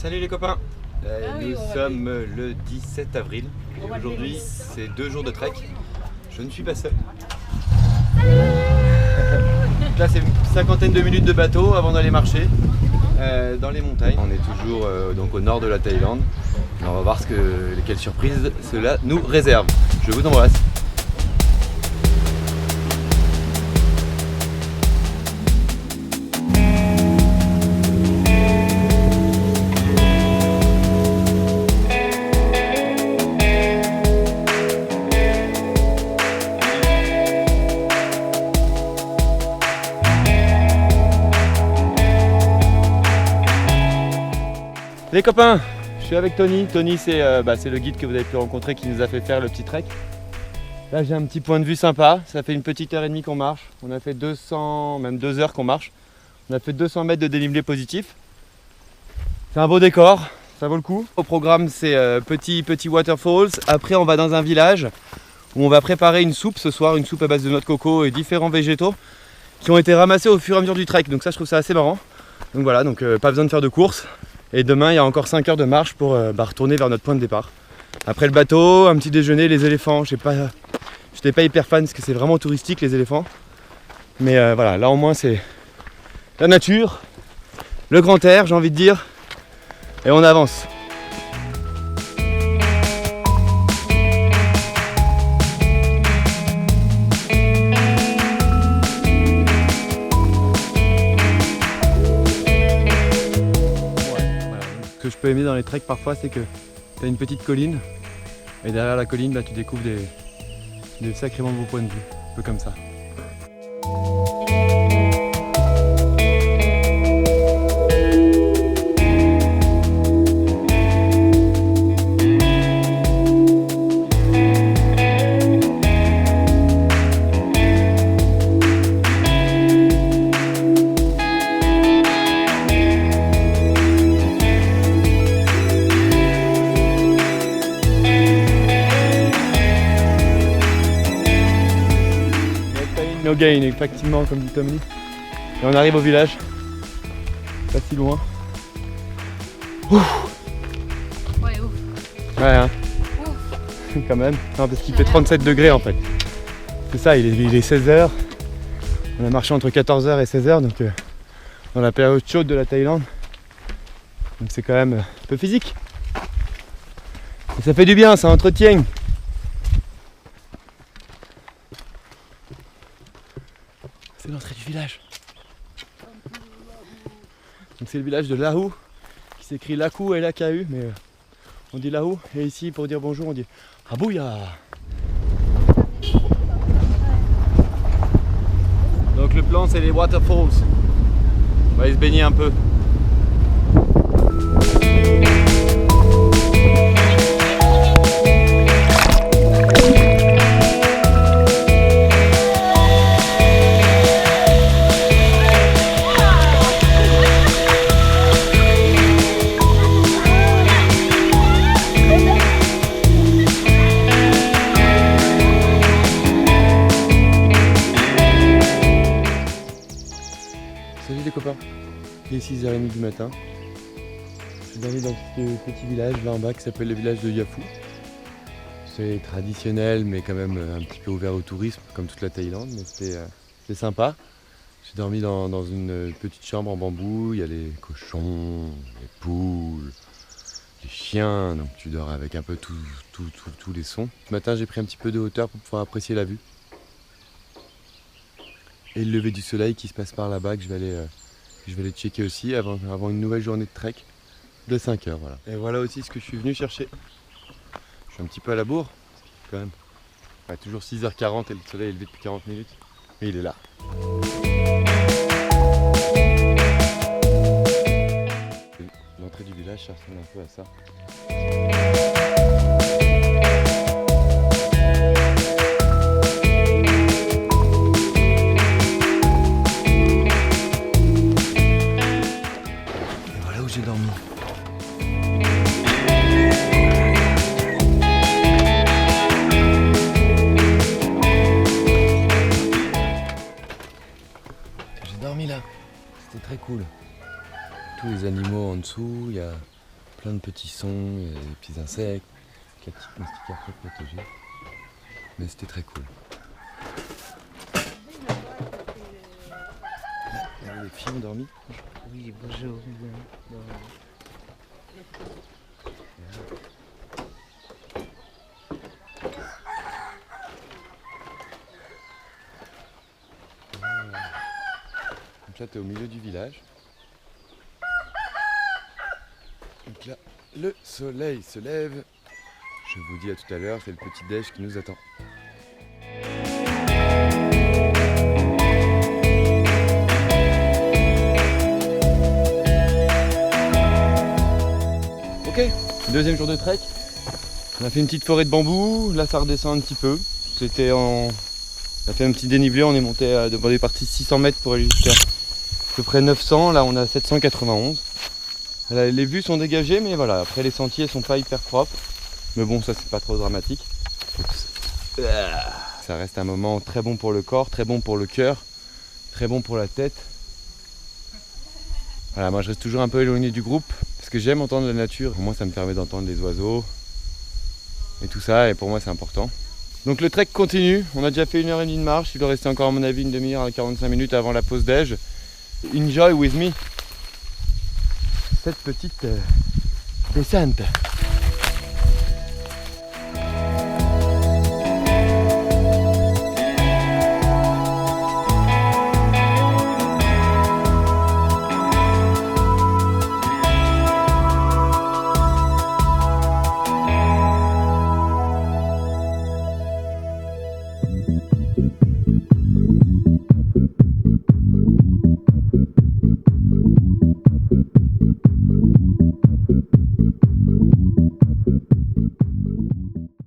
Salut les copains. Nous on va sommes le 17 avril et aujourd'hui c'est 2 jours de trek. Je ne suis pas seul. Là c'est une cinquantaine de minutes de bateau avant d'aller marcher dans les montagnes. On est toujours donc au nord de la Thaïlande. Et on va voir quelles surprises cela nous réserve. Je vous embrasse. Les copains, je suis avec Tony. Tony c'est le guide que vous avez pu rencontrer qui nous a fait faire le petit trek. Là j'ai un petit point de vue sympa, ça fait une petite heure et demie qu'on marche. On a fait 200, même 2 heures qu'on marche. On a fait 200 mètres de dénivelé positif. C'est un beau décor, ça vaut le coup. Au programme c'est petit waterfalls. Après on va dans un village où on va préparer une soupe ce soir, une soupe à base de noix de coco et différents végétaux qui ont été ramassés au fur et à mesure du trek. Donc ça je trouve ça assez marrant. Donc voilà, pas besoin de faire de course. Et demain, il y a encore 5 heures de marche pour retourner vers notre point de départ. Après le bateau, un petit déjeuner, les éléphants. Je n'étais pas hyper fan parce que c'est vraiment touristique les éléphants. Mais voilà, là au moins c'est la nature, le grand air, j'ai envie de dire. Et on avance. Ce que je peux aimer dans les treks parfois, c'est que tu as une petite colline et derrière la colline tu découvres des sacrément beaux points de vue, un peu comme ça. No gain, effectivement, comme dit Tommy. Et on arrive au village, pas si loin. Ouf. Ouais, ouf. Ouais, hein. Ouf. Quand même. Non, parce qu'il fait 37 degrés en fait. C'est ça, il est 16h. On a marché entre 14h et 16h, donc dans la période chaude de la Thaïlande. Donc c'est quand même un peu physique. Et ça fait du bien, ça entretient. C'est l'entrée du village. Donc c'est le village de Lahu, qui s'écrit Laku et Lakahu, mais on dit Lahu. Et ici pour dire bonjour on dit Abouya. Donc le plan c'est les waterfalls. On va aller se baigner un peu. Salut les copains, il est 6h30 du matin. Je suis dormi dans ce petit village là en bas qui s'appelle le village de Yafu. C'est traditionnel mais quand même un petit peu ouvert au tourisme comme toute la Thaïlande, mais c'était sympa. J'ai dormi dans une petite chambre en bambou, il y a les cochons, les poules, les chiens, donc tu dors avec un peu tous les sons. Ce matin j'ai pris un petit peu de hauteur pour pouvoir apprécier la vue. Et le lever du soleil qui se passe par là-bas que je vais aller checker aussi avant une nouvelle journée de trek de 5 heures. Voilà. Et voilà aussi ce que je suis venu chercher. Je suis un petit peu à la bourre quand même. Ouais, toujours 6h40 et le soleil est levé depuis 40 minutes. Mais il est là. L'entrée du village, ça ressemble un peu à ça. J'ai dormi. J'ai dormi là, c'était très cool. Tous les animaux en dessous, il y a Plein de petits sons, et des petits insectes, la petite moustiquaire très protégée. Mais c'était très cool. Les filles ont dormi. Oui, bonjour. Donc là, tu es au milieu du village. Donc là, le soleil se lève. Je vous dis à tout à l'heure, c'est le petit déj qui nous attend. Ok, deuxième jour de trek. On a fait une petite forêt de bambous, là ça redescend un petit peu. On a fait un petit dénivelé, on est monté on est parti 600 mètres pour aller jusqu'à à peu près 900, là on a 791. Là, les vues sont dégagées, mais voilà, après les sentiers sont pas hyper propres. Mais bon, ça c'est pas trop dramatique. Ça reste un moment très bon pour le corps, très bon pour le cœur, très bon pour la tête. Voilà, moi je reste toujours un peu éloigné du groupe parce que j'aime entendre la nature. Pour moi, ça me permet d'entendre les oiseaux et tout ça, et pour moi c'est important. Donc le trek continue, on a déjà fait 1h30 de marche, il doit rester encore à mon avis une demi-heure à 45 minutes avant la pause déj. Enjoy with me cette petite descente.